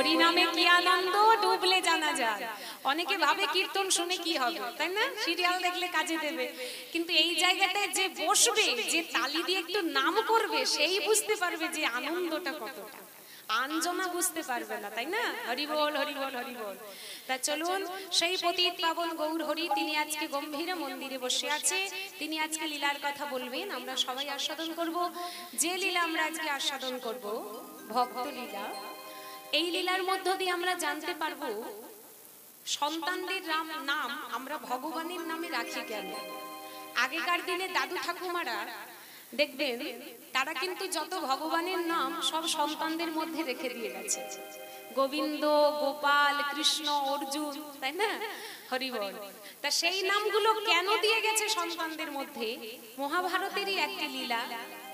হরি নামে কি আনন্দ ডুবলে জানা যায়। অনেকে ভাবে কীর্তন শুনে কি হবে, তাই না? সিরিয়াল দেখলে কাজে দেবে, কিন্তু এই জায়গাটায় যে বসবে, যে তালি দিয়ে একটু নাম করবে, সেই বুঝতে পারবে যে আনন্দটা কতটা। আঞ্জনা বুঝতে পারবে না, তাই না? হরি বল হরি বল হরি বল। তা চলুন, সেই পতিত পাবন গৌর হরি তিনি আজকে গম্ভীর মন্দিরে বসে আছে, তিনি আজকে লীলার কথা বলবেন, আমরা সবাই আস্বাদন করব। যে লীলা আমরা আজকে আস্বাদন করব ভক্ত লীলা। এই লীলার মধ্য দিয়ে আমরা জানতে পারবো সন্তানদের নাম আমরা ভগবানের নামে রাখি কেন। আগেকার দিনে দাদু ঠাকুমারা দেখবেন তারা কিন্তু যত ভগবানের নাম সব সন্তানদের মধ্যে রেখে দিয়ে গেছে। গোবিন্দ, গোপাল, কৃষ্ণ, অর্জুন, তাই না? হরি বল। তা সেই নামগুলো কেন দিয়ে গেছে সন্তানদের মধ্যে? মহাভারতেরই একটি লীলা,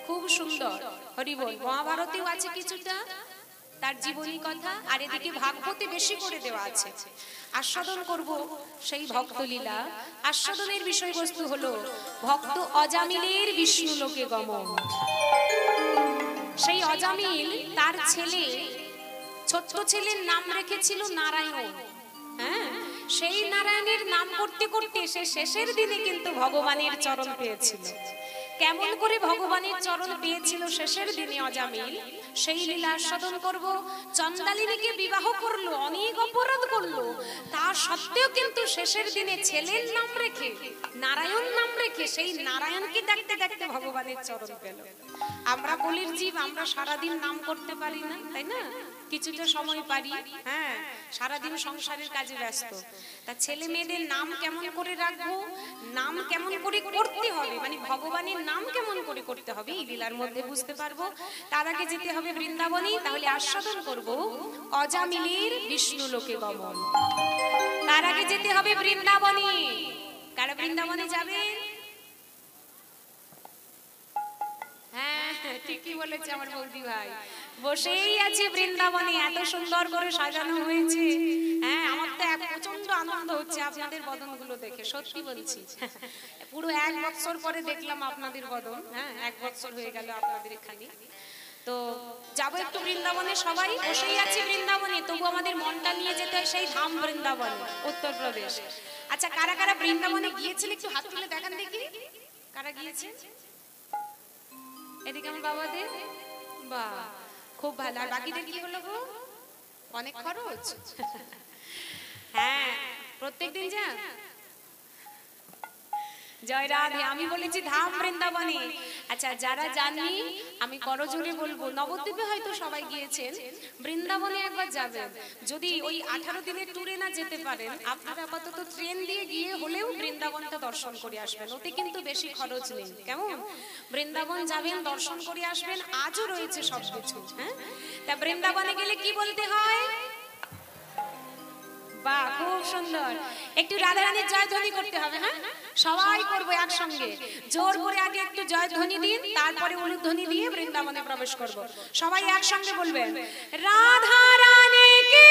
খুব সুন্দর। হরি বল। মহাভারতেও আছে কিছুটা তার জীবনী কথা, আর এদিকে ভাগবতে বেশি করে দেওয়া আছে। আস্বাদন করব সেই ভক্ত লীলা। আস্বাদনের বিষয়বস্তু হলো ভক্ত অজামিলের বিষ্ণু লোকে গমন। সেই অজামিল তার ছেলে, ছোট্ট ছেলের নাম রেখেছিল নারায়ণ। হ্যাঁ, সেই নারায়ণের নাম করতে করতে সে শেষের দিনে কিন্তু ভগবানের চরণ পেয়েছিল। কেমন করে ভগবানের চরণ পেয়েছিল শেষের দিনে অজামিল, সেই লীলা আস্বাদন করব। চন্দালিনীকে বিবাহ করলো, অনেক অপরাধ করলো, তা সত্ত্বেও কিন্তু শেষের দিনে ছেলের নাম রেখে, নারায়ণ নাম রেখে, সেই নারায়ণকে দেখতে দেখতে ভগবানের চরণ পেল। আমরা বলির জীব, আমরা সারাদিন নাম করতে পারি না, তাই না? কিছুটা সময় পারি, হ্যাঁ, সারাদিন সংসারের কাজে ব্যস্ত। তা ছেলে মেয়েদের নাম কেমন করে রাখবো, নাম কেমন করে করতে হবে, মানে ভগবানের নাম কেমন করে করতে হবে, এই লীলার মধ্যে বুঝতে পারবো। তার আগে যেতে হবে বৃন্দাবনে, তাহলে আস্বাদন করব অজামিলের বিষ্ণু লোকে গমন। তার আগে যেতে হবে বৃন্দাবনে। কারা বৃন্দাবনে যাবে? হ্যাঁ, ঠিকই বলেছে আমার বৌদি ভাই, বসেই আছে বৃন্দাবনে, এত সুন্দর করে সাজানো হয়েছে। হ্যাঁ, আমার তো প্রচন্ড আনন্দ হচ্ছে আপনাদের বদনগুলো দেখে, সত্যি বলছি। পুরো 1 বছর পরে দেখলাম আপনাদের বদন। হ্যাঁ, 1 বছর হয়ে গেল আপনাদের এখানে। তো যাবো একটু বৃন্দাবনে, সবাই বসেই আছি বৃন্দাবনে, তবু আমাদের মনটা নিয়ে যেতে হয় সেই ধাম বৃন্দাবন, উত্তরপ্রদেশ। আচ্ছা, কারা কারা বৃন্দাবনে গিয়েছেন একটু হাত তুলে দেখান দেখি, কারা গিয়েছে? এদিকে আমার বাবাদের, বাহ, খুব ভালো। আর বাকিদের কি হলো গো? অনেক খরচ। হ্যাঁ, প্রত্যেকদিন যা। জয় রাধে। আমি বলেছি ধাম বৃন্দাবনে। আচ্ছা, যারা জানি আমি করজোরে বলবো, নবদ্বীপে হয়তো সবাই গিয়েছেন, বৃন্দাবনে একবার যাবেন। যদি ওই 18 দিনের ট্যুরে না যেতে পারেন, আপনারা আপাতত ট্রেন দিয়ে গিয়ে হলেও বৃন্দাবনটা দর্শন করে আসবেন, ওতে কিন্তু বেশি খরচ নেই। কেমন? বৃন্দাবন যাবেন, দর্শন করে আসবেন, আজও রয়েছে সবকিছু। হ্যাঁ, তা বৃন্দাবনে গেলে কি বলতে হয়? বাহ, খুব সুন্দর। একটু রাধারানীর জয়ধ্বনি করতে হবে। হ্যাঁ, সবাই করবো একসঙ্গে, জোর করে আগে একটু জয়ধ্বনি দিন, তারপরে উলুধ্বনি দিয়ে বৃন্দাবনে প্রবেশ করব। সবাই একসঙ্গে বলবেন, রাধা রানী কি।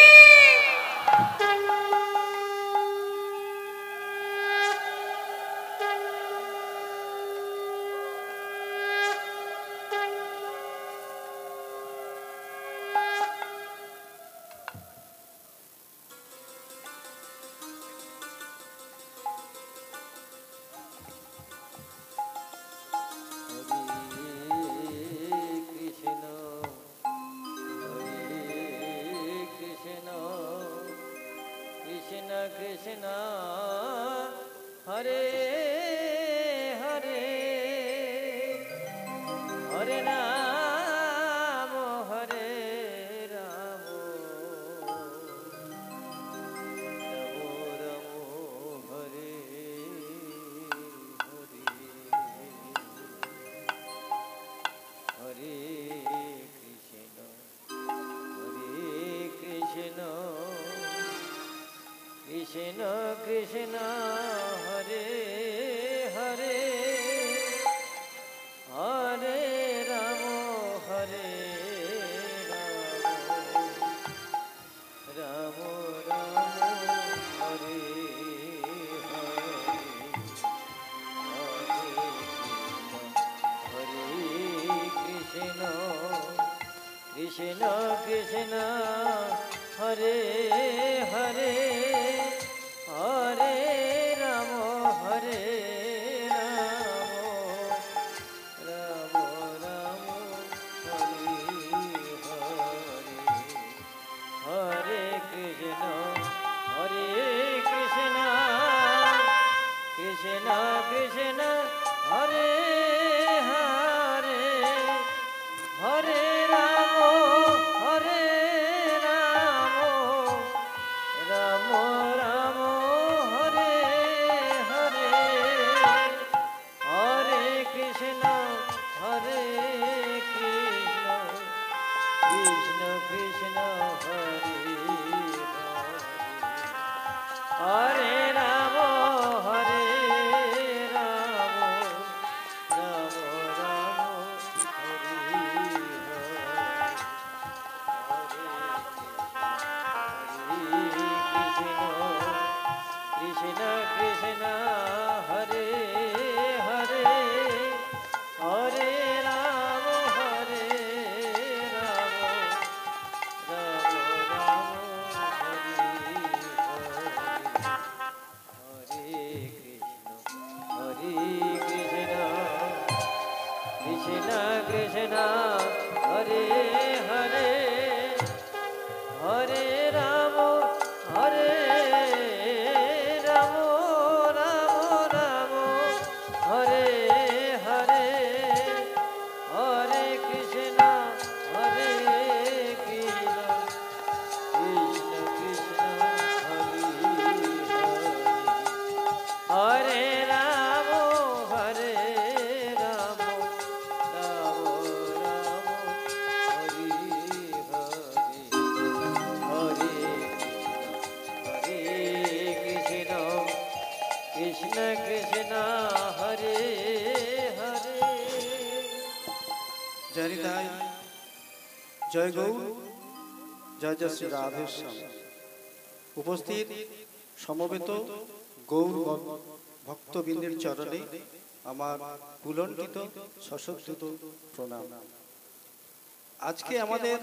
Krishna Krishna হরে রাম হরে রাম রাম রাম হরে হরে হরে কৃষ্ণ হরে কৃষ্ণ কৃষ্ণ কৃষ্ণ হরে হরে হরে রাম হরে রাম রাম রাম হরে হরে হরে কৃষ্ণ কৃষ্ণ কৃষ্ণ হরে হরে। জয় হৃদয়, জয় গৌর, জয় জয় শ্রী রাধেশ্যাম। উপস্থিত সমবেত গৌর ভক্তবৃন্দের চরণে আমার কুলঙ্কিত সশব্দিত প্রণাম। আজকে আমাদের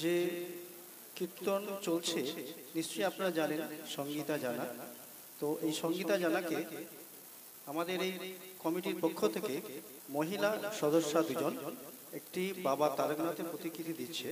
যে কীর্তন চলছে নিশ্চয়ই আপনারা জানেন, সঙ্গীতা জানা। তো এই সঙ্গীতা জানাকে আমাদের এই কমিটির পক্ষ থেকে মহিলা সদস্য দুজন একটি বাবা তারকনাথের প্রতিকৃতি দিচ্ছে।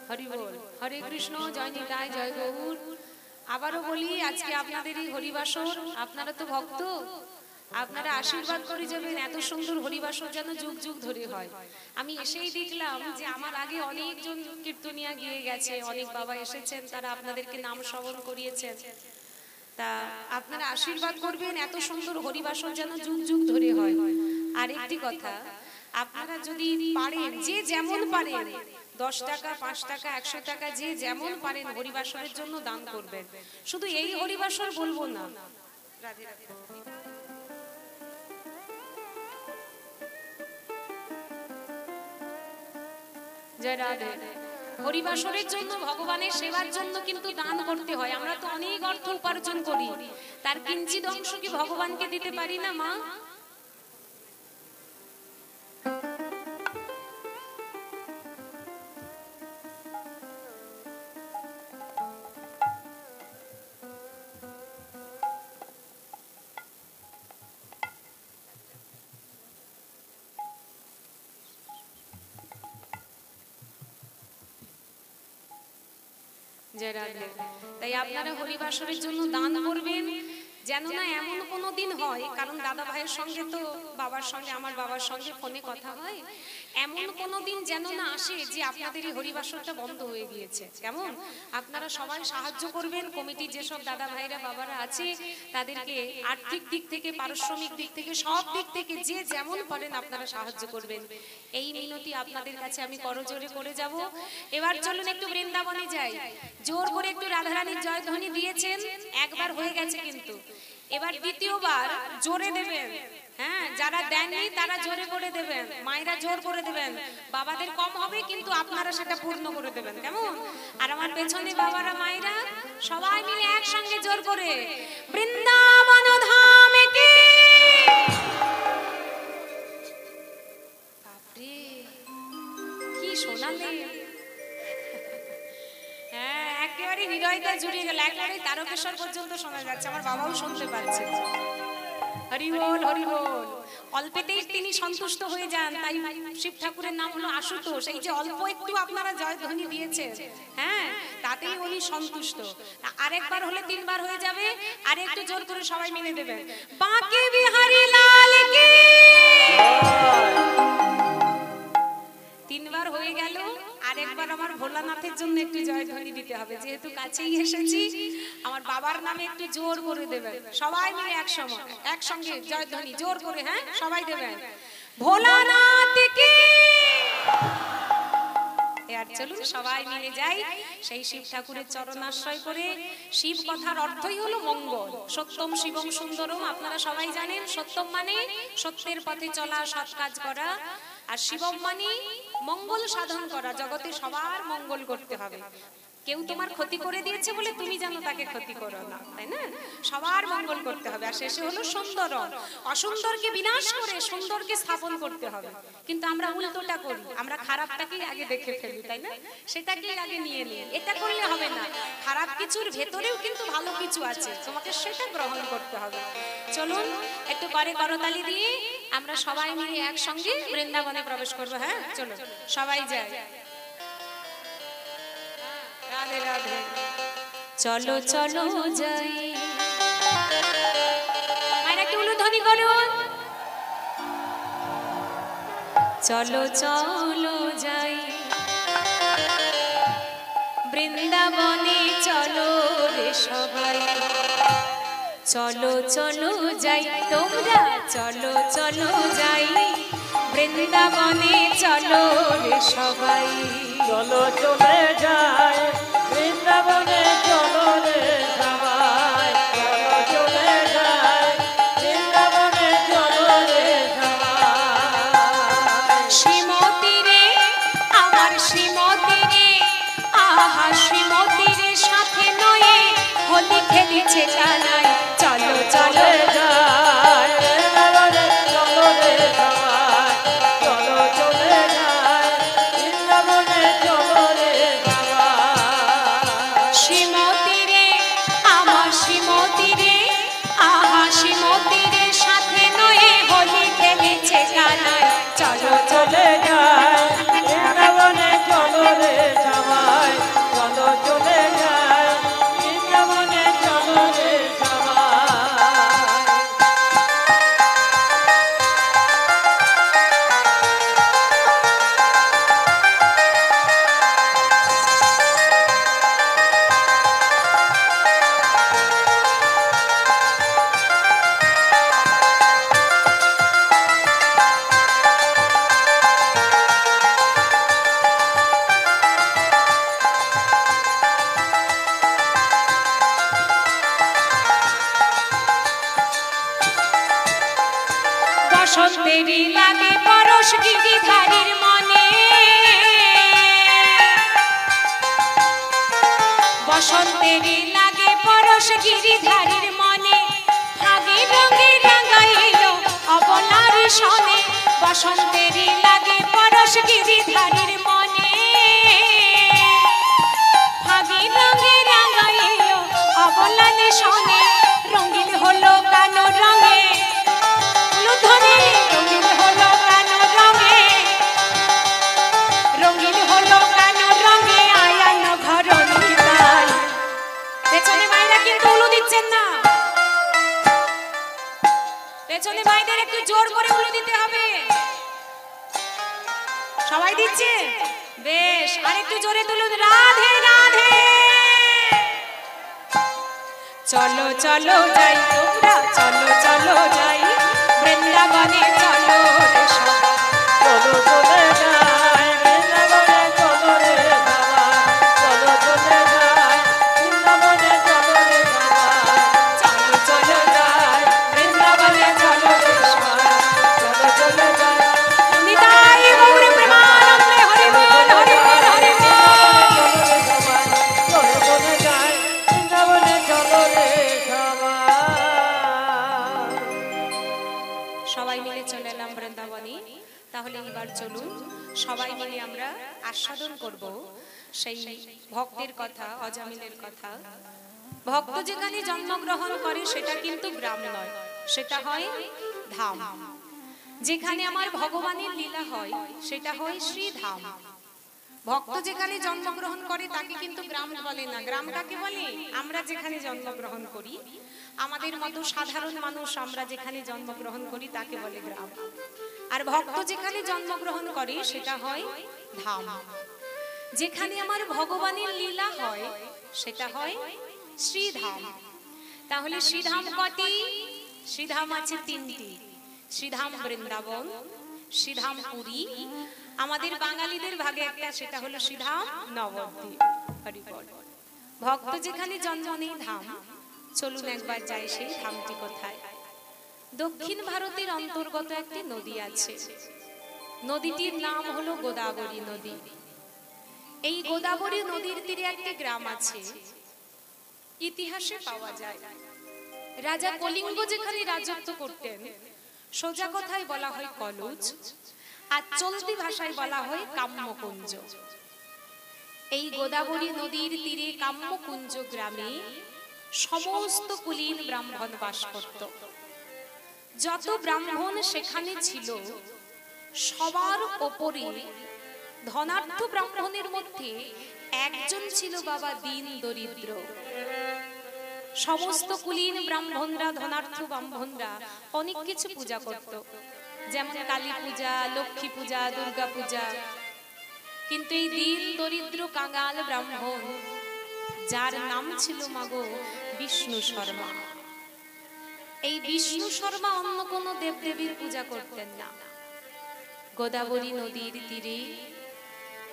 হরি বল, হরে কৃষ্ণ, জয় নিতাই, জয় গৌর। আবারও বলি, আজকে আপনাদের এই হরিবাসর, আপনারা তো ভক্ত, আপনারা আশীর্বাদ করে যাবেন। এত সুন্দর হরিবাসর যেন যুগ যুগ ধরে হয়। আমি এসেই দেখলাম যে আমার আগে অনেকজন কীর্তনিয়া গিয়ে গেছে, অনেক বাবা এসেছেন, তারা আপনাদেরকে নাম শ্রবণ করিয়েছেন। তা আপনারা আশীর্বাদ করবেন, এত সুন্দর হরিবাসর যেন যুগ যুগ ধরে হয়। আর একটি কথা, আপনারা যদি পারেন, যে যেমন পারেন, 10 টাকা, 5 টাকা, 100 টাকা, যে যেমন পারেন হরিবাসরের জন্য দান করবেন। শুধু এই হরিবাসর বলবো না, রাধে রাধে। জয় রাধে। হরিবাসরের জন্য, ভগবানের সেবার জন্য কিন্তু দান করতে হয়। আমরা তো অনেক অর্থ উপার্জন করি, তার কিঞ্চিৎ অংশ কি ভগবানকে দিতে পারি না মা? তাই আপনারা হরিবাসরের জন্য দান করবেন, যেন না এমন কোনো দিন হয়, কারণ দাদা ভাইয়ের সঙ্গে তো বাবার সঙ্গে, আমার বাবার সঙ্গে ফোনে কথা হয়, এমন কোনো দিন যেন না আসে যে আপনাদের এই হরিবাসরটা বন্ধ হয়ে গিয়েছে। কেমন? আপনারা সবাই সাহায্য করবেন। কমিটির যেসব দাদা ভাইরা বাবারা আছে তাদেরকে আর্থিক দিক থেকে, পারিশ্রমিক দিক থেকে, সব দিক থেকে যে যেমন পারেন আপনারা সাহায্য করবেন। এই মিনতি আপনাদের কাছে আমি করজোরে করে যাব। এবার চলুন একটু বৃন্দাবনে যাই। জোর করে একটু রাধারানীর জয়ধ্বনি দিয়েছেন, একবার হয়ে গেছে, কিন্তু এবার দ্বিতীয়বার জোরে দেবেন। হ্যাঁ, যারা দেননি তারা জোরে করে দেবেন, মায়েরা জোর করে দেবেন। বাবাদের কম হবে, কিন্তু আপনারা সেটা পূর্ণ করে দেবেন। কেমন? আর আমার পেছনে বাবারা, মায়েরা সবাই মিলে একসঙ্গে জোর করে বৃন্দাবন ধামে কি। বাপরে কি শোনালেন! হ্যাঁ, একেবারে হৃদয়টা জুড়িয়ে গেল, একেবারে তারকেশ্বর পর্যন্ত শোনা যাচ্ছে, আমার বাবাও শুনতে পাচ্ছে। হরি বল, হরি বল। অল্পেতেই তিনি সন্তুষ্ট হয়ে যান, তাই শিব ঠাকুরের নাম হলো আশুতোষ। এই যে অল্প একটু আপনারা জয়ধ্বনি দিয়েছেন, হ্যাঁ, তাতেই উনি সন্তুষ্ট। আরেকবার হলে 3 বার হয়ে যাবে, আর একটু জোর করে সবাই মিলে দেবেন, বাঁকে বিহারী লাল কি। 3 বার হয়ে গেল, আরেকবার আমার ভোলানাথের জন্য একটু জয়ধ্বনি দিতে হবে, যেহেতু কাছেই এসেছি। আমার বাবার নামে একটু জোর করে দেবেন, সবাই মিলে একসঙ্গে জয়ধ্বনি জোর করে, হ্যাঁ, সবাই দেবেন, ভোলানাথ কি। আর চলুন সবাই মিলে যাই সেই শিব ঠাকুরের চরণাশ্রয় করে। শিব কথার অর্থই হলো মঙ্গল। সত্যম শিবম সুন্দরম, আপনারা সবাই জানেন। সত্যম মানে সত্যের পথে চলা, সৎ কাজ করা, আর শিবম মানে মঙ্গল সাধন করা, জগতে সবার মঙ্গল করতে হবে। কেউ তোমার ক্ষতি করে দিয়েছে বলে তুমি যেন তাকে ক্ষতি করো না, তাই না? সবার মঙ্গল করতে হবে। আর শেষে হলো সুন্দর, অসুন্দরকে বিনাশ করে সুন্দরকে স্থাপন করতে হবে। কিন্তু আমরা উল্টোটা করি, আমরা খারাপটাকেই আগে দেখে ফেলি, তাই না? সেটাকেই আগে নিয়ে নিই। এটা করলে হবে না, খারাপ কিছুর ভেতরেও কিন্তু ভালো কিছু আছে, তোমাকে সেটা গ্রহণ করতে হবে। চলুন একটু করে করতালি দিয়ে আমরা সবাই মিলে একসঙ্গে বৃন্দাবনে প্রবেশ করবো। হ্যাঁ চলো সবাই যাই। রাধে রাধে। চলো চলো যাই, মায়ের একটু উলুধ্বনি করুন। চলো চলো যাই বৃন্দাবনে, চলো রে সবাই। চলো চলো যাই তোমরা, চলো চলো যাই বৃন্দাবনে, চলো রে সবাই। চলো চলে যায় বৃন্দাবনে, চলো রে সবাই। চলো চলে যায় বৃন্দাবনে, চলো রে সবাই। শ্রীমতী রে আমার শ্রীমতী রে, আহা শ্রীমতী রে সাথে নয়ে হোলি খেলিছে কানাই। চলো চলো যায় বৃন্দাবনে, চলো রে সবাই। চলো চলে যায় বৃন্দাবনে, চলো রে সবাই। শ্রীমতী রে আমার শ্রীমতী রে, আহা শ্রীমতী রে সাথে নয়ে হোলি খেলিছে কানাই। চলো চলে যায় বৃন্দাবনে, চলো রে সবাই। চলো চলে যায় বৃন্দাবনে, চলো রে সবাই। বসন্তেরই লাগে পরশ গিরিধারীর মনে, বসন্তেরই লাগে পরশ গিরিধারীর মনে। ফাগে রঙে রাঙাইল অবলার সনে, বসন্তেরই লাগে পরশ গিরিধারীর মনে। ফাগে রঙে রাঙাইল অবলার সনে, রঙিন হলো কালো রঙে ধরে, রঙিন হলো কালো রঙে, রঙিন হলো কালো রঙে আয়ানো ঘরণী তাই। পেছনে মায়েরা কিন্তু উলু দিচ্ছেন না, পেছনে মায়েদের একটু জোর করে উলু দিতে হবে। সবাই দিচ্ছে বেশ, আরেকটু জোরে তুলুন। রাধে রাধে। চলো চলো যাই তোমরা, চলো চলো যাই বৃন্দাবনে, চলো রে সবাই। চলো চলে যায় বৃন্দাবনে, চলো রে সবাই। চলো চলে যায় বৃন্দাবনে, চলো রে সবাই। চলো চলো যাই বৃন্দাবনে, চলো রে সবাই। চলো চলে যায় নিতাই গৌর প্রেমানন্দে, হরি বল হরি বল হরি বল। চলো চলে যায় বৃন্দাবনে, চলো রে সবাই। সবাই মিলে চলে এলাম বৃন্দাবনে। তাহলে এবার চলুন সবাই মিলে আমরা আস্বাদন করব সেই ভক্তের কথা, অজামিলের কথা। ভক্ত যেখানে জন্মগ্রহণ করে সেটা কিন্তু গ্রাম নয়, সেটা হয় ধাম। যেখানে আমার ভগবানের লীলা হয় সেটা হয় শ্রীধাম। ভক্ত যেখানে জন্মগ্রহণ করে তাকে কিন্তু গ্রাম বলে না। গ্রাম কাকে বলে? আমরা যেখানে জন্মগ্রহণ করি, আমাদের মতো সাধারণ মানুষ আমরা যেখানে জন্মগ্রহণ করি তাকে বলে গ্রাম। আর ভক্ত যেখানে জন্মগ্রহণ করে সেটা হয় ধাম। যেখানে আমার ভগবানের লীলা হয় সেটা হয় শ্রীধাম। তাহলে শ্রীধাম কটি? শ্রীধাম আছে তিনটি। শ্রীধাম বৃন্দাবন, শ্রীধাম পুরী, আমাদের বাঙালিদের ভাগে একটা, সেটা হলো শ্রীধাম নবদ্বীপ। হরি বল। ভক্ত যেখানে জন্ম নেই ধাম। চলুন একবার যাই সেই ধামটি কোথায়। দক্ষিণ ভারতের অন্তর্গত একটি নদী আছে, নদীটির নাম হলো গোদাবরী নদী। এই গোদাবরী নদীর তীরে একটি গ্রাম আছে, ইতিহাসে পাওয়া যায়। রাজা কলিঙ্গ যেখানে রাজত্ব করতেন, সোজা কথায় বলা হয় কলুজ, আর চলতি ভাষায় বলা হয় কাম্যকুঞ্জ। এই গোদাবরী নদীর তীরে কাম্যকুঞ্জ গ্রামে সমস্ত কুলীন ব্রাহ্মণ বাস করত। যত ব্রাহ্মণ সেখানে ছিল, সবার ওপরে ধনাঢ্য ব্রাহ্মণের মধ্যে একজন ছিল বাবা দীন দরিদ্র। সমস্ত কুলীন ব্রাহ্মণরা, ধনাঢ্য ব্রাহ্মণরা অনেক কিছু পূজা করত, যেমন কালী পূজা, লক্ষ্মী পূজা, দুর্গা পূজা। কিন্তু এই দীন দরিদ্র কাঙাল ব্রাহ্মণ, যার নাম ছিল মাগো বিষ্ণু শর্মা, এই বিষ্ণু শর্মা অন্য কোনো দেবদেবীর পূজা করতেন না। গোদাবরী নদীর তীরে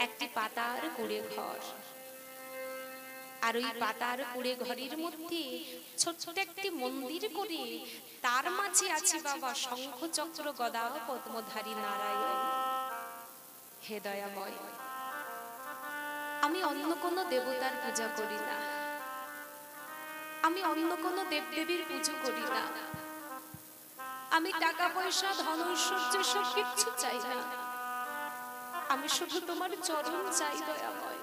একটি পাতার কুড়ে ঘর, আর ওই পাতার কুড়ে ঘরের মধ্যে ছোট্ট একটি মন্দির করে তার মাঝে আছে বাবা শঙ্খ চক্র গদা পদ্মধারী নারায়ণ। হে দয়াময়, আমি অন্য কোনো দেবতার পূজা করি না, আমি অন্য কোনো দেবদেবীর পুজো করি না, আমি টাকা পয়সা ধন ঐশ্বর্য সব কিছু চাই না, আমি শুধু তোমার চরণ চাই দয়াময়।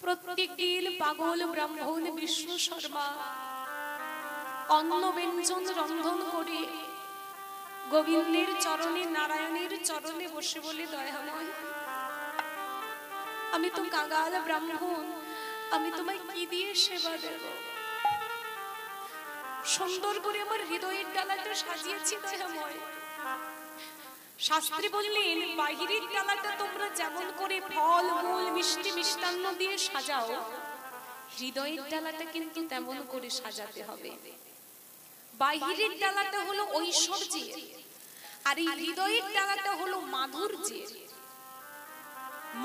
প্রত্যেক দিন পাগল ব্রাহ্মণ বিষ্ণু শর্মা অন্ন ব্যঞ্জন রন্ধন করে গোবিন্দের চরণে, নারায়ণের চরণে বসে বলে, দয়াময় আমি তো কাঙাল ব্রাহ্মণ, আমি তোমায় কি দিয়ে সেবা দেব? সুন্দর করে আমার হৃদয়ের ডালাটা সাজিয়েছি দয়াময়। শাস্ত্রী বললেন, বাহিরের ডালাটা তোমরা যেমন করে ফল মূল মিষ্টি মিষ্টান্ন দিয়ে সাজাও, হৃদয়ের ডালাটা কিন্তু তেমন করে সাজাতে হবে। বাহিরের ডালাটা হলো ঐশ্বর্যের, আর এই হৃদয়ের ডালাটা হলো মাধুর্যের।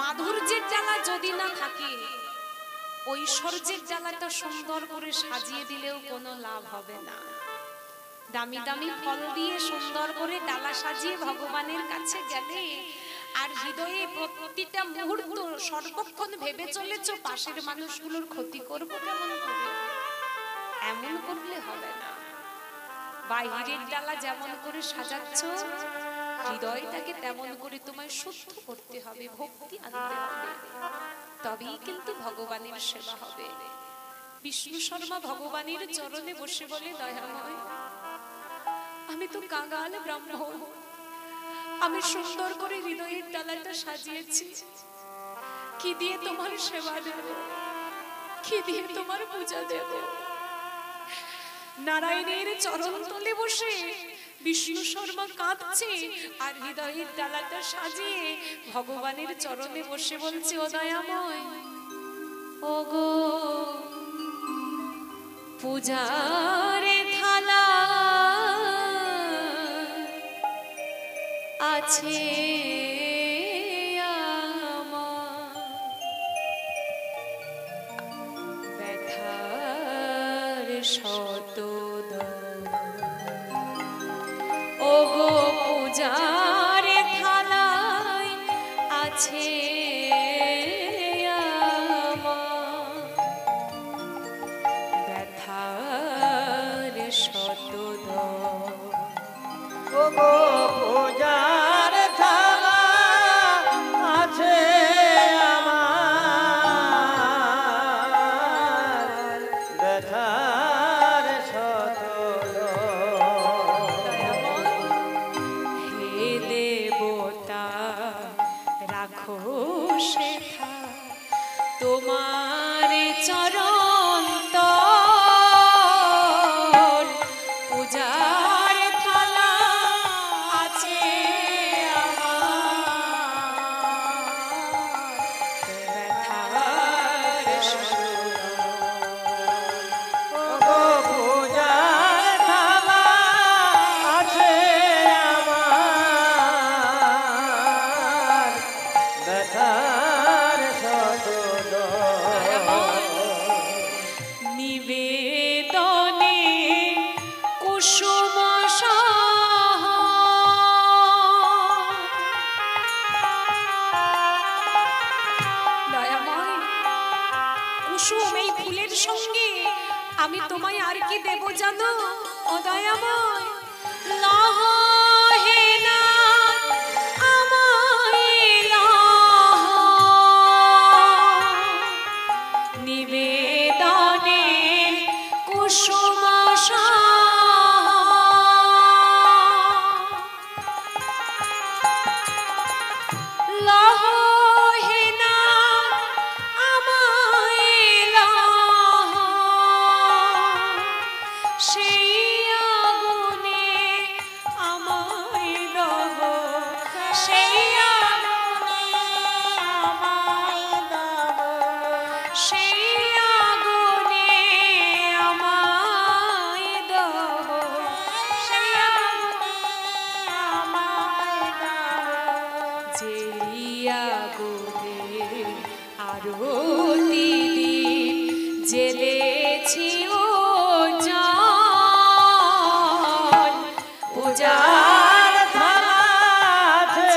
মাধুর্যের ডালা যদি না থাকে, ঐশ্বর্যের ডালাটা সুন্দর করে সাজিয়ে দিলেও কোনো লাভ হবে না। দামি দামি ফল দিয়ে সুন্দর করে ডালা সাজিয়ে ভগবানের কাছে গেলে, আর হৃদয়ে প্রতিটা মুহূর্ত সর্বক্ষণ ভেবে চলেছ পাশের মানুষগুলোর ক্ষতি করব কেমন করে, এমন করলে হবে না। বাহিরের ডালা যেমন করে সাজাচ্ছ, হৃদয়টাকে তেমন করে তোমায় শুদ্ধ করতে হবে, ভক্তি আনতে হবে, তবেই কিন্তু ভগবানের সেবা হবে। বিষ্ণু শর্মা ভগবানের চরণে বসে বলে, দয়াময় আমি তো কাঙাল ব্রাহ্মণ, আমি সুন্দর করে হৃদয়ের ডালাটা সাজিয়েছি, কি দিয়ে তোমার সেবা দেব, কি দিয়ে তোমার পূজা দেব? নারায়ণের চরণ তলে বসে বিষ্ণু শর্মা কাঁদছে, আর হৃদয়ের ডালাটা সাজিয়ে ভগবানের চরণে বসে বলছে, ও দয়াময়, ও গো পূজারে থালা আছে আমার, ব্যথার শত ও গো পূজারে থালায় আছে আমার, ব্যথার শত ও গো পূজার থালা আছে আমার, ব্যথার শত ভোজের সঙ্গে আমি তোমায় আর কি দেব জানো ও দয়াময়? লহ হে নাথ আমায় লহ নিবেদনের কুসুম জেলেছি ও জান পূজার থালাতে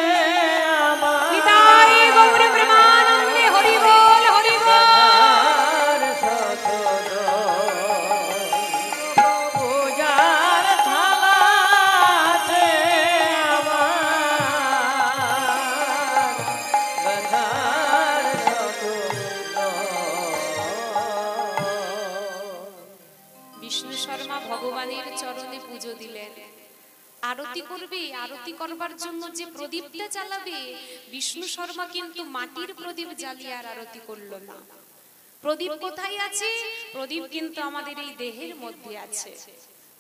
আমার নিতাই গৌর প্রেমানন্দে হরি বল হরি বল পূজার থালাতে আমার বাধার বিষ্ণু শর্মা ভগবানের চরণে পুজো দিলেন। আরতি করবে, আরতি করবার জন্য যে প্রদীপটা জ্বালাবে, বিষ্ণু শর্মা কিন্তু মাটির প্রদীপ জ্বালিয়ে আর আরতি করলো না। প্রদীপ কোথায় আছে? প্রদীপ কিন্তু আমাদের এই দেহের মধ্যে আছে।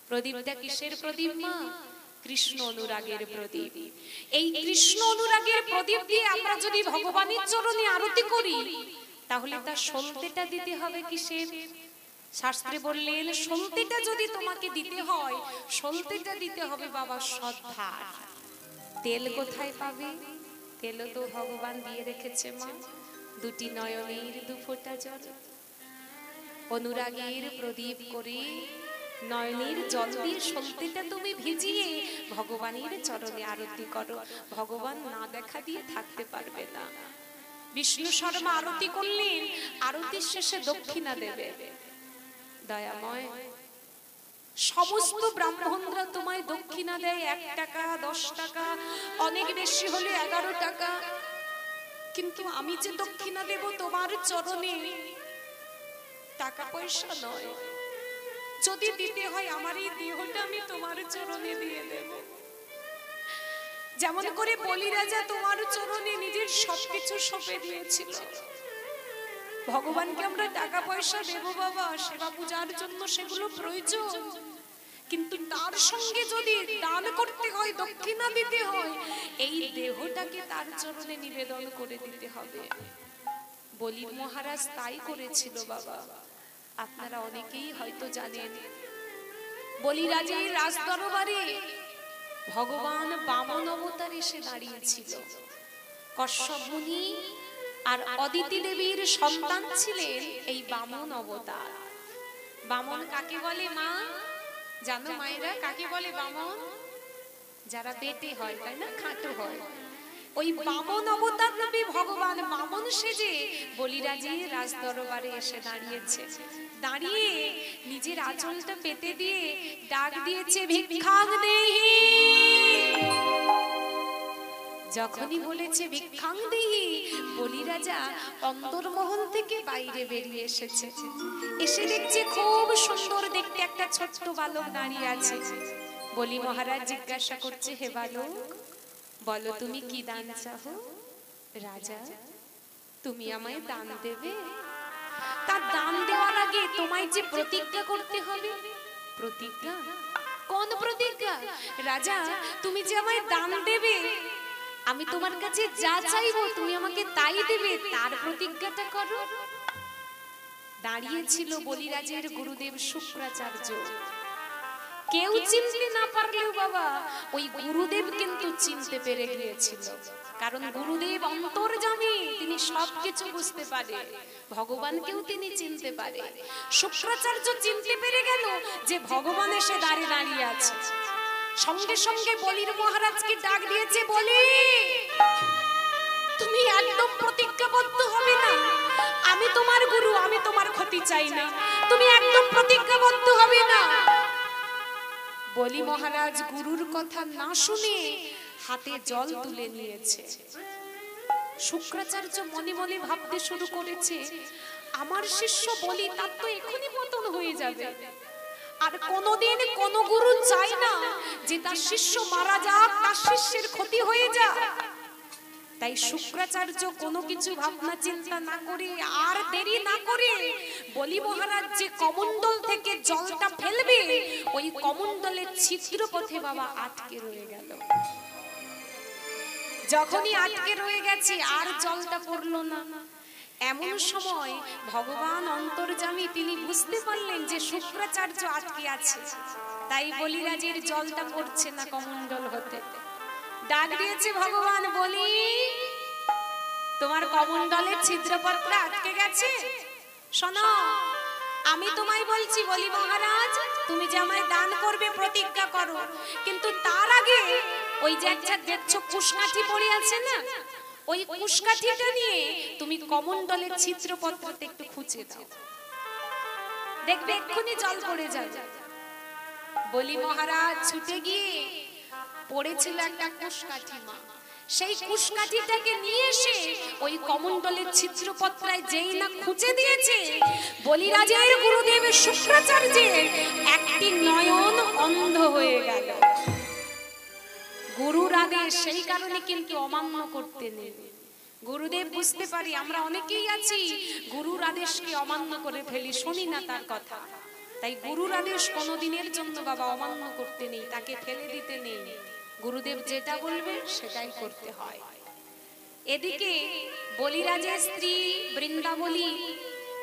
প্রদীপটা কিসের প্রদীপ মা? কৃষ্ণ অনুরাগের প্রদীপ। এই কৃষ্ণ অনুরাগের প্রদীপ দিয়ে আমরা যদি ভগবানের চরণে আরতি করি, তাহলে তার সলতেটা দিতে হবে কিসের? শাস্ত্রে বললেন সলতেটা যদি তোমাকে দিতে হয়, সলতেটা দিতে হবে বাবা শ্রদ্ধার। তেল কোথায় পাবে? তেলও তো ভগবান দিয়ে রেখেছে মা, দুটি নয়নের দু ফোঁটা জল। অনুরাগের প্রদীপ করে নয়নের জল দিয়ে সলতেটা তুমি ভিজিয়ে ভগবানের চরণে আরতি করো, ভগবান না দেখা দিয়ে থাকতে পারবে না। বিষ্ণু শর্মা আরতি করলেন, আরতির শেষে দক্ষিণা দেবে। দয়াময়, সমস্ত ব্রাহ্মণরা তোমায় দক্ষিণা দেয় 1 টাকা, 10 টাকা, অনেক বেশি হলে 11 টাকা। কিন্তু আমি যে দক্ষিণা দেব তোমার চরণে, টাকা পয়সা নয়, যদি দিতে হয় আমার এই দেহটা আমি তোমার চরণে দিয়ে দেব। যেমন করে বলি রাজা তোমার চরণে নিজের সবকিছু সঁপে দিয়েছিল। ভগবানকে আমরা টাকা পয়সা দেব বাবা, সেবা পূজার জন্য সেগুলো প্রয়োজন, কিন্তু তার সঙ্গে যদি দান করতে হয়, দক্ষিণা দিতে হয়, এই দেহটাকে তার চরণে নিবেদন করে দিতে হবে। বলি মহারাজ তাই করেছিল বাবা। আপনারা অনেকেই হয়তো জানেন, বলিরাজের রাজদরবারে ভগবান বামন অবতার এসে দাঁড়িয়েছিল। কশ্যপ মুনি আর অদিতি দেবীর সন্তান ছিলেন এই বামন অবতার। বামন কাকে বলে মা জানো মায়েরা? কাকে বলে বামন? যারা বেটে হয়, তাই না, খাটো হয়। ওই বামন অবতার রূপী ভগবান বামন সেজে বলিরাজের রাজদরবারে এসে দাঁড়িয়েছে। দাঁড়িয়ে নিজের আঁচলটা পেতে দিয়ে ডাক দিয়েছে, ভিক্ষাং দেহি। যখনই বলেছে ভিক্ষাং দেহি, বলি রাজা অন্তর্মহল থেকে বাইরে বেরিয়ে এসেছে। এসে দেখছে খুব সুন্দর দেখতে একটা ছোট্ট বালক দাঁড়িয়ে আছে। বলি মহারাজ জিজ্ঞাসা করছে, হে বালক, বলো তুমি কি দান চাও? রাজা, তুমি আমায় দান দেবে? তার দান দেওয়ার আগে তোমায় যে প্রতিজ্ঞা করতে হবে। প্রতিজ্ঞা? কোন প্রতিজ্ঞা? রাজা, তুমি যে আমায় দান দেবে, আমি তোমার কাছে যা চাইবো তুমি আমাকে তাই দেবে, তার প্রতিজ্ঞাটা করো। দাঁড়িয়েছিল বলিরাজের গুরুদেব শুক্রাচার্য। কেউ চিনতে না পারলেও বাবা ওই গুরুদেব কিন্তু চিনতে পেরে গিয়েছিল, কারণ গুরুদেব অন্তর্যামী, তিনি সবকিছু বুঝতে পারে, ভগবানকেও তিনি চিনতে পারে। শুক্রাচার্য চিনতে পেরে গেল যে ভগবান এসে দাঁড়িয়ে আছে। সঙ্গে সঙ্গে বলির মহারাজকে ডাক দিয়েছে, বলি তুমি একদম প্রতিজ্ঞাবদ্ধ হবে না? আমি তোমার গুরু, আমি তোমার ক্ষতি চাই না, তুমি একদম প্রতিজ্ঞাবদ্ধ হবে না। বলি মহারাজ গুরুর কথা না শুনে হাতে জল তুলে নিয়েছে। শুক্রাচার্য মনে মনে ভাবতে শুরু করেছে, আমার শিষ্য বলি তার তো এখনই পতন হয়ে যাবে, আর কোনোদিন কোন গুরু চায় না যে তার শিষ্য মারা যাক, তার শিষ্যের ক্ষতি হয়ে যাক। তাই শুক্রাচার্য কোনো কিছু ভাবনা চিন্তা না করে আর দেরি না করে বলি মহারাজ যে কমণ্ডল থেকে জলটা ফেলবে, ওই কমণ্ডলের ছিদ্র পথে বাবা আটকে রয়ে গেল। যখনই আটকে রয়ে গেছে আর জলটা পড়লো না। এমন সময় ভগবান অন্তর্যামী তিনি বুঝতে পারলেন যে শুক্রাচার্য আটকে আছে, তাই বলিরাজের জলটা পড়ছে না কমণ্ডল হতে। ডাক দিয়েছে ভগবান, বলি তোমার কমণ্ডলের ছিদ্রপত্র আটকে গেছে, শোনো আমি তোমায় বলছি বলি মহারাজ, তুমি যে আমায় দান করবে প্রতিজ্ঞা করো, কিন্তু তার আগে ওই যে একটা দেখছো কুশকাঠি পড়ে আছে না, ওই কুশকাঠিটা নিয়ে তুমি কমণ্ডলের ছিদ্রপত্রতে একটু খুঁজে দাও, দেখবে এক্ষুনি জল পড়ে যাবে। বলি মহারাজ ছুটে গিয়ে পড়েছিল একটা কুশকাঠি, মা সেই কুশকাঠিটাকে নিয়ে এসে ওই কমণ্ডলের ছিদ্রপত্রায় যেই না খুঁজে দিয়েছে, বলিরাজের গুরুদেব শুক্রাচার্যের একটি নয়ন অন্ধ হয়ে গেল। গুরুর আদেশ সেই কারণে কিন্তু অমান্য করতে নেই। গুরুদেব বুঝতে পারি আমরা অনেকেই আছি গুরুর আদেশকে অমান্য করে ফেলি, শুনি না তার কথা। তাই গুরুর আদেশ কোনোদিনের জন্য বাবা অমান্য করতে নেই, তাকে ফেলে দিতে নেই। গুরুদেব যেটা বলবে সেটাই করতে হয়। এদিকে বলিরাজের স্ত্রী বৃন্দাবলী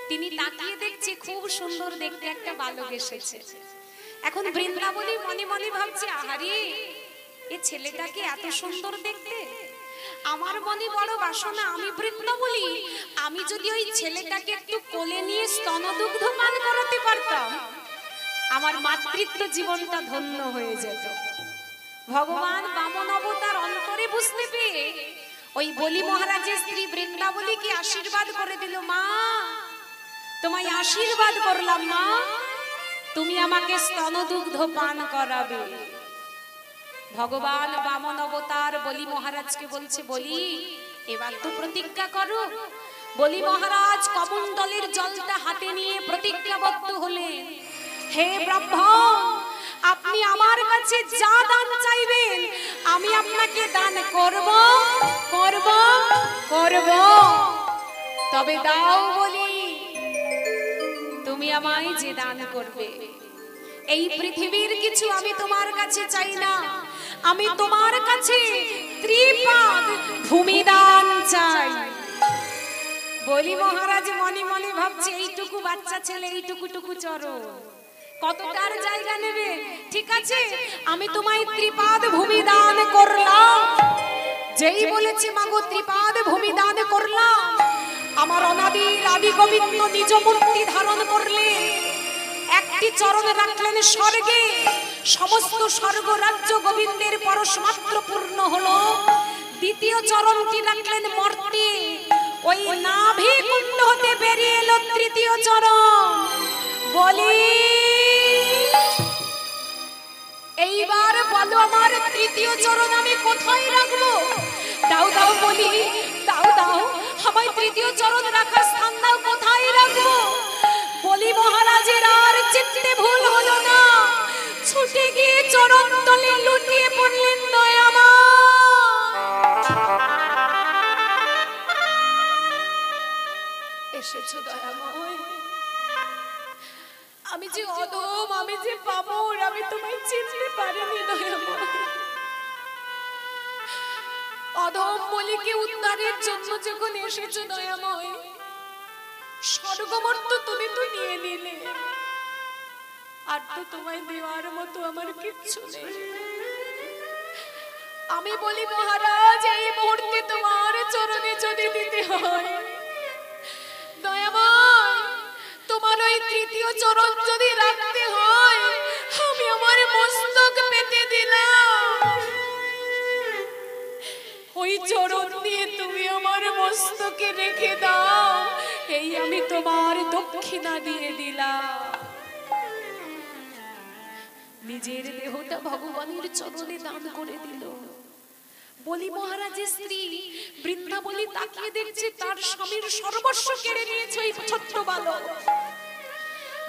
তিনি তাকিয়ে দেখছে খুব সুন্দর দেখতে একটা বালক এসেছে। এখন বৃন্দাবলী মনে মনে ভাবছে, আহারে এ ছেলেটাকে এত সুন্দর দেখতে, আমার মনে বড় বাসনা আমি বৃন্দাবলী আমি যদি ওই ছেলেটাকে একটু কোলে নিয়ে স্তনদুগ্ধ পান করাতে পারতাম, আমার মাতৃত্ব জীবনটা ধন্য হয়ে যেত। ভগবান বামন অবতার অন্তরে বুঝতে পেয়ে ওই বলি মহারাজের স্ত্রী বৃন্দাবলীকে আশীর্বাদ করে দিল, মা তোমায় আশীর্বাদ করলাম মা, তুমি আমাকে স্তনদুগ্ধ পান করাবে। ভগবান বামন অবতার বলি মহারাজকে বলছে, বলি এবার তো প্রতিজ্ঞা করো। বলি মহারাজ কমণ্ডলের জলটা হাতে নিয়ে প্রতিজ্ঞাবদ্ধ হলেন, হে ব্রাহ্মণ আপনি আমার কাছে যা দান চাইবেন আমি আপনাকে দান করব করব করব, তবে দাও বলি তুমি আমায় যে দান করবে, এই পৃথিবীর কিছু আমি তোমার কাছে চাই না, আমি তোমার কাছে ত্রিপাদ ভূমিদান চাই। বলি মহারাজ মনে মনে ভাবছে, এইটুকু বাচ্চা ছেলে এইটুকু টুকু চরণ কতটার জায়গা নেবে, ঠিক আছে আমি তোমায় ত্রিপাদ ভূমি দান করলাম। যেই বলেছে মাগো ত্রিপাদ ভূমি দান করলাম, আমার অনাদির আদি গোবিন্দ নিজ মূর্তি ধারণ করলেন, একটি চরণ রাখলেন স্বর্গে, সমস্ত স্বর্গ রাজ্য গোবিন্দের পরশমাত্র পূর্ণ হলো। দ্বিতীয় চরণটি রাখলেন মর্তে, ওই নাভি কুণ্ড হতে বেরিয়ে এলো তৃতীয় চরণ। বলি এইবার বলো আমার তৃতীয় চরণ আমি কোথায় রাখবো? দাও দাও বলি, দাও দাও আমায় তৃতীয় চরণ রাখার স্থান দাও, কোথায় রাখবো? বলি মহারাজের আর চিত্তে ভুল হলো না, ছুটে গিয়ে চরণ তলে লুটিয়ে পড়লেন দয়াময়। এসেছো দয়াময়, আমি যে অধম, আমি যে পামর, আমি তোমায় চিনতে পারিনি দয়াময়। অধম বলিকে উদ্ধারের জন্য যখন এসেছো দয়াময়, স্বর্গমর্ত তুমি তো নিয়ে নিলে, আর তো তোমায় দেওয়ার মতো আমার কিচ্ছু নেই। আমি বলি মহারাজ এই মুহূর্তে তোমার চরণে যদি দিতে হয় দয়াময়, তোমার ওই তৃতীয় চরণ যদি রাখতে হয় আমি আমার মস্তক পেতে দিলাম, ওই চরণ দিয়ে তুমি আমার মস্তকে রেখে দাও, এই আমি তোমার দক্ষিণা দিয়ে দিলাম। নিজের দেহটা ভগবানের চরণে দান করে দিল। বলি মহারাজের স্ত্রী বৃন্দাবলী তাকিয়ে দেখছে তার স্বামীর সর্বস্ব কেড়ে নিয়েছে ওই ছোট্ট বালক।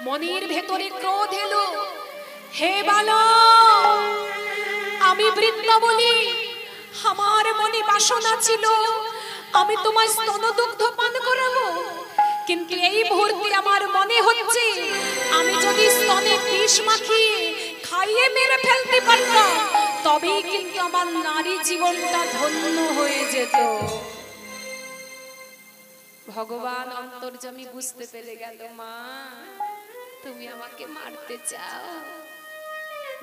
মনের ভেতরে ক্রোধ এলো, হে বালক, আমি বৃন্দাবলী, আমার মনে বাসনা ছিল আমি তোমার স্তনদুগ্ধ পান করাবো, কিন্তু এই মুহূর্তে আমার মনে হচ্ছে আমি যদি স্তনে বিষ মাখিয়ে খাইয়ে মেরে ফেলতে পারতাম তবেই কিন্তু আমার নারী জীবনটা ধন্য হয়ে যেত। ভগবান অন্তর্যামী বুঝতে পেরে গেল, মা তুমি আমাকে মারতে চাও।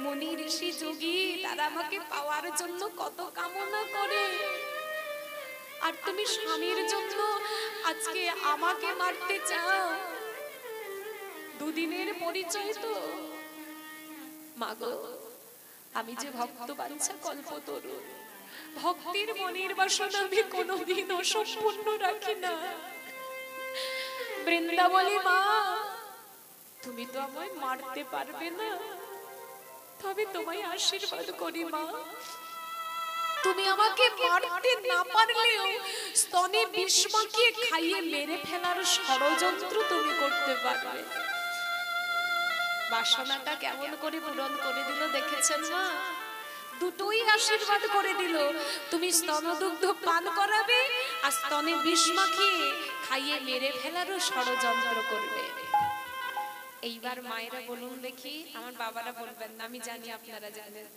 মুনি ঋষি যোগী তারা আমাকে পাওয়ার জন্য কত কামনা করে, আর তুমি স্বামীর জন্য আজকে আমাকে মারতে চাও। দুদিনের পরিচয় তো। মাগো, আমি যে ভক্ত বাঞ্ছা কল্পতরু, ভক্তির মনের বাসনা আমি কোনোদিন অসম্পূর্ণ রাখি না। বৃন্দাবলী মা, তুমি তো আমায় মারতে পারবে না, তবে তোমায় আশীর্বাদ করি মা, তুমি আমাকে মারতে না পারলেও স্তনে বিষ মাখিয়ে খাইয়ে মেরে ফেলার ষড়যন্ত্র তুমি করতে পারবে। বাসনাটা কেমন করে পূরণ করে দিল দেখেছেন মা? দুটোই আশীর্বাদ করে দিল, তুমি স্তনদুগ্ধ পান করাবে আর স্তনে বিষ মাখিয়ে খাইয়ে মেরে ফেলারও ষড়যন্ত্র করবে। এইবার মায়েরা বলুন দেখি, আমার বাবারা বলবেন না, আমি জানি আপনারা জানেন,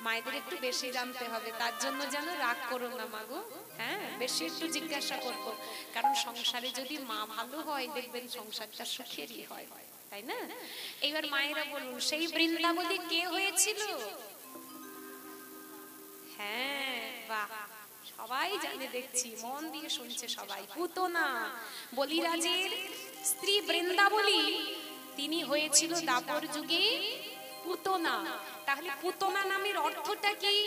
মায়েদের একটু বেশি জানতে হবে, তার জন্য যেন রাগ করো না মাগো। হ্যাঁ, বেশি একটু জিজ্ঞাসা করব, কারণ সংসারে যদি মা ভালো হয় দেখবেন সংসারটা সুখেরই হয়, তাই না? এইবার মায়েরা বলুন, সেই বৃন্দাবলী কে হয়েছিল? হ্যাঁ, বাহ, সবাই জানে দেখছি, মন দিয়ে শুনছে সবাই। পুতনা, বলিরাজের স্ত্রী বৃন্দাবলী, তিনি হয়েছিল দাপর যুগে পুতনা। তাহলে পুতনা নামের অর্থটা কি?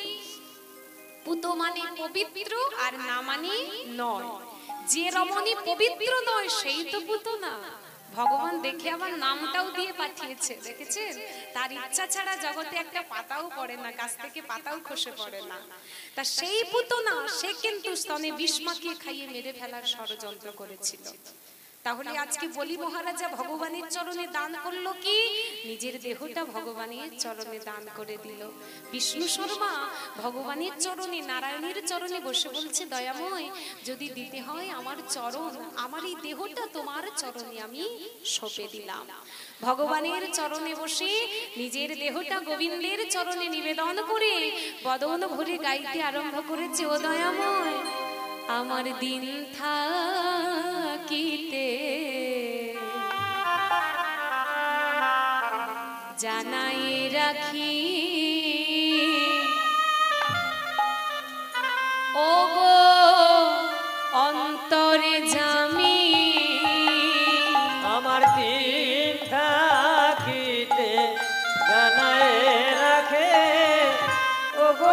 পুত মানে পবিত্র আর না মানে নয়। যে রমণী পবিত্র নয় সেই তো পুতনা। ভগবান দেখে আবার নামটাও দিয়ে পাঠিয়েছে, দেখেছেন? তার ইচ্ছা ছাড়া জগতে একটা পাতাও পড়ে না, গাছ থেকে পাতাও খসে পড়ে না। তা সেই পুতনা, সে কিন্তু স্তনে বিষ মাখিয়ে খাইয়ে মেরে ফেলার ষড়যন্ত্র করেছিল। তাহলে আজকে বলি মহারাজা ভগবানের চরণে দান করলো কি? নিজের দেহটা ভগবানের চরণে দান করে দিল। বিষ্ণু শর্মা ভগবানের চরণে, নারায়ণের চরণে বসে বলছে, দয়াময়, যদি দিতে হয় আমার চরণ, আমার এই দেহটা তোমার চরণে আমি সঁপে দিলাম। ভগবানের চরণে বসে নিজের দেহটা গোবিন্দের চরণে নিবেদন করে বদন ভরে গাইতে আরম্ভ করেছে, ও দয়াময়, আমার দিন থাকিতে জানাই রাখি, ও গো অন্তরে জামি, আমার দিন থাকিতে জানাই রাখে, ও গো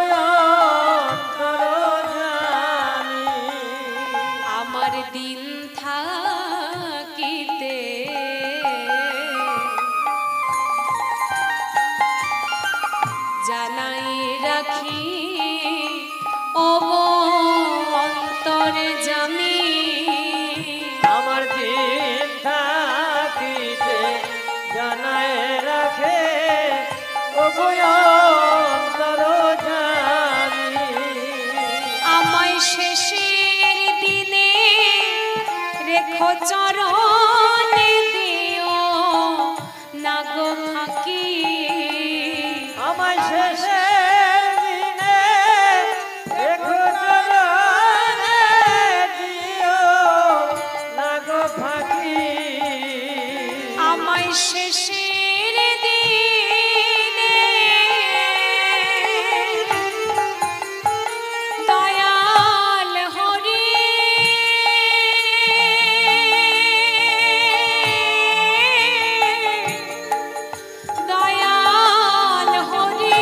অন্তর জামি, আমার দিন থাকিতে জানাই রাখি, ও গো অন্তরে জামি, আমার দিন থাকিতে জানাই রাখে, ও গো অন্তর জামি, আমায় শেষের দিনে রেখো চরণে দিও না গো ফাঁকি, আমায় শেষের দিনে রেখো চরণে দিও না গো ফাঁকি, আমায় শেষের দিনে দয়াল হরি দয়াল হরি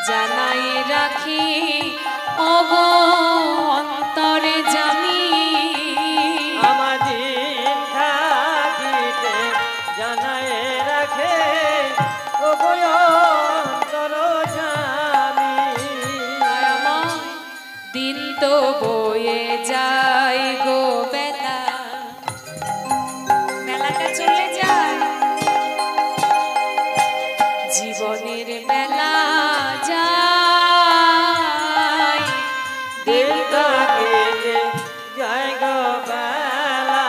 জানাই রাখি ওগো অন্তরে জামি আমার দিন থাকিতে জানাই রাখে ও গো অন্তর জামি। আমার দিন তো বয়ে যায় গো বেলা, বেলাটা চলে যায়, জীবনের বেলা যায়, দিন তো থাকিতে যাই গো বেলা,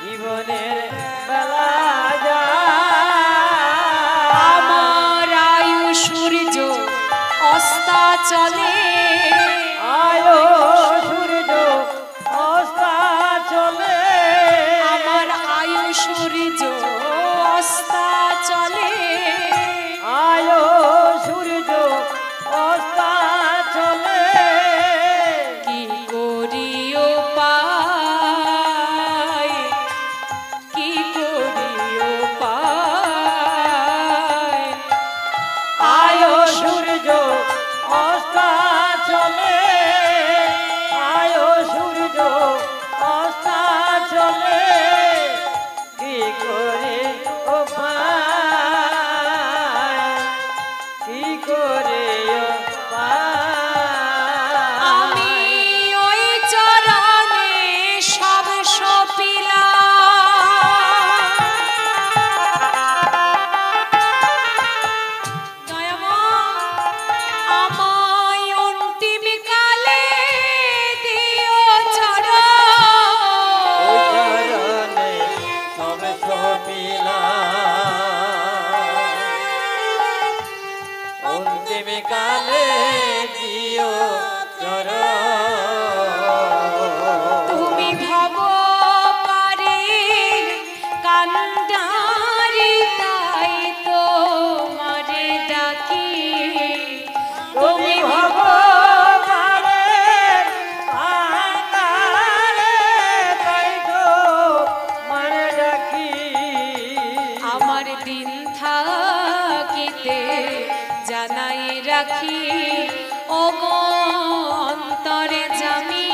জীবনের বেলা যায়। আমার আয়ু সূর্য অস্তা চলে, আয়ো সূর্য অস্তা চলে, আমার আয়ু সূর্য অস্তা চলে, আয়ো সূর্য অস্তা চলে। কি করিও পাই, কি করিও পাই, আয়ো সূর্য অস্তা চলে, আয়ো সূর্য অস্তা চলে। কি করে ও পায়, কি করে ও পায়। আমি ওই চরণে সব সপিলাম, দয়াময় আমায় অন্তিম কালে দিও চরণ, ওই চরণে সব সপিলাম, অন্তিম কালে দিও চরণ। তুমি ভব পারের কান্ডারি, তাই তোমারে ডাকি, তুমি ভগবানের আন্ধারে, তাই তো মানে ডাকি। আমার দিন থাকিতে জানাই রাখি ওগো অন্তরে জামি,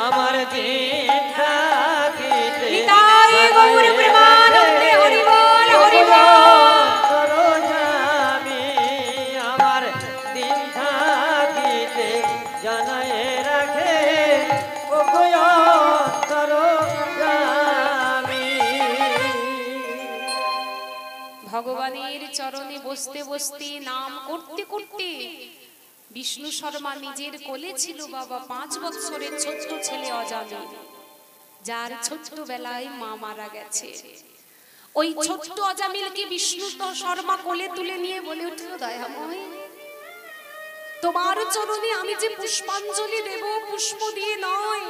আমার দিন থাকিতে নিতাই গৌর প্রেমানন্দে হরি বল হরি বল। করো জামি, আমার দিন থাকিতে জানাই রাখে ও গো করো জামি। ভগবানের চরণে বসতে বসতে নাম করতে করতে বিষ্ণু শর্মা নিজের কোলে ছিল বাবা 5 বছরের ছোট্ট ছেলে অজামিল, যার ছোট্ট বেলায় মা মারা গেছে। ওই ছোট্ট অজামিলকে বিষ্ণু শর্মা কোলে তুলে নিয়ে বলে উঠল, দয়াময় তোমার চরণে আমি যে পুষ্পাঞ্জলি দেব পুষ্প দিয়ে নয়,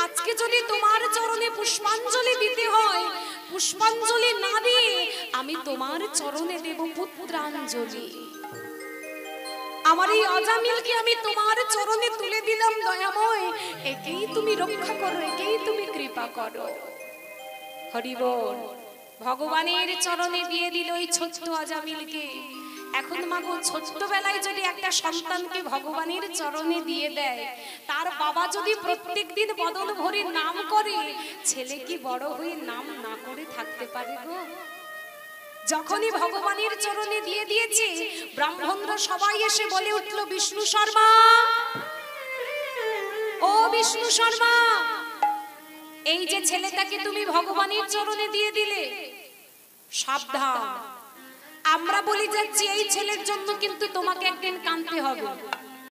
আজকে যদি তোমার চরণে পুষ্পাঞ্জলি দিতে হয়, পুষ্পাঞ্জলি না দিয়ে আমি তোমার চরণে দেব পুত্রাঞ্জলি। আমার এই অজামিলকে আমি তোমার চরণে তুলে দিলাম দয়াময়, একেই তুমি রক্ষা করো, একেই তুমি কৃপা করো। হরি বল। ভগবানের চরণে দিয়ে দিল এই ছোট্ট অজামিলকে। এখন মাগো ছোট্টবেলায় যদি একটা সন্তানকে ভগবানের চরণে দিয়ে দেয়, তার বাবা যদি প্রত্যেকদিন বদল ভরে নাম করে, ছেলে কি বড় হয়ে নাম না করে থাকতে পারে গো? যখনই ভগবানের চরণে দিয়ে দিয়েছে, ব্রাহ্মণরা সবাই এসে বলে উঠল, বিষ্ণু শর্মা, ও বিষ্ণু শর্মা, এই যে ছেলেটাকে তুমি ভগবানের চরণে দিয়ে দিলে, সাবধান, আমরা বলি যাচ্ছি এই ছেলের জন্য কিন্তু তোমাকে একদিন কাঁদতে হবে।